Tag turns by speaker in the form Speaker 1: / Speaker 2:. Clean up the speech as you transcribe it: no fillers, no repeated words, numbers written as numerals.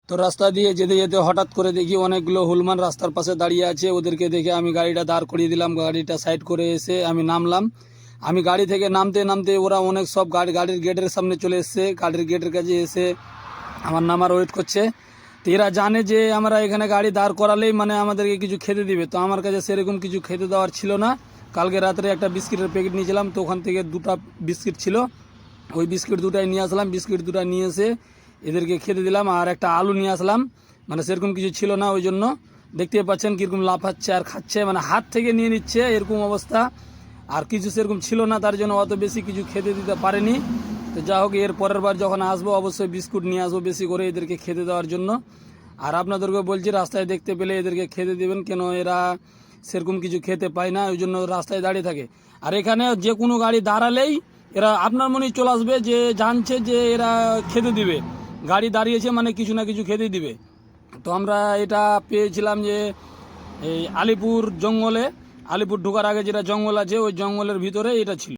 Speaker 1: তো রাস্তা দিয়ে যেতে যেতে হঠাৎ করে দেখি অনেকগুলো হুলমান রাস্তার পাশে দাঁড়িয়ে আছে। ওদেরকে দেখে আমি গাড়িটা দাঁড় করিয়ে দিলাম, গাড়িটা সাইড করে এসে আমি নামলাম। আমি গাড়ি থেকে নামতে নামতে ওরা অনেক সব গাড়ির গেটের সামনে চলে এসছে। গাড়ির গেটের কাছে এসে আমার নামার ওয়েট করছে। তো এরা জানে যে আমরা এখানে গাড়ি দাঁড় করালেই মানে আমাদেরকে কিছু খেতে দিবে। তো আমার কাছে সেরকম কিছু খেতে দেওয়ার ছিল না। কালকে রাত্রে একটা বিস্কিটের প্যাকেট নিয়েছিলাম, তো ওখান থেকে দুটো বিস্কিট ছিল, ওই বিস্কিট দুটাই নিয়ে আসলাম। বিস্কিট দুটা নিয়ে এসে এদেরকে খেতে দিলাম। আর একটা আলু নিয়ে আসলাম, মানে সেরকম কিছু ছিল না, ওই জন্য দেখতে পাচ্ছেন কীরকম লাফাচ্ছে আর খাচ্ছে, মানে হাত থেকে নিয়ে নিচ্ছে এরকম অবস্থা। আর কিছু সেরকম ছিল না, তার জন্য অত বেশি কিছু খেতে দিতে পারেনি। তো যা হোক, এর পরের বার যখন আসবো অবশ্যই বিস্কুট নিয়ে আসবো বেশি করে এদেরকে খেতে দেওয়ার জন্য। আর আপনাদেরকে বলছি, রাস্তায় দেখতে পেলে এদেরকে খেতে দেবেন, কেন এরা সেরকম কিছু খেতে পায় না, ওই জন্য রাস্তায় দাঁড়িয়ে থাকে। আর এখানে যে কোনো গাড়ি দাঁড়ালেই এরা আপনার মনেই চলে আসবে যে জানছে যে এরা খেতে দিবে, গাড়ি দাঁড়িয়েছে মানে কিছু না কিছু খেতে দিবে। তো আমরা এটা পেয়েছিলাম যে এই আলিপুর জঙ্গলে, আলিপুর ঢোকার আগে যেটা জঙ্গল আছে ওই জঙ্গলের ভিতরে এটা ছিল।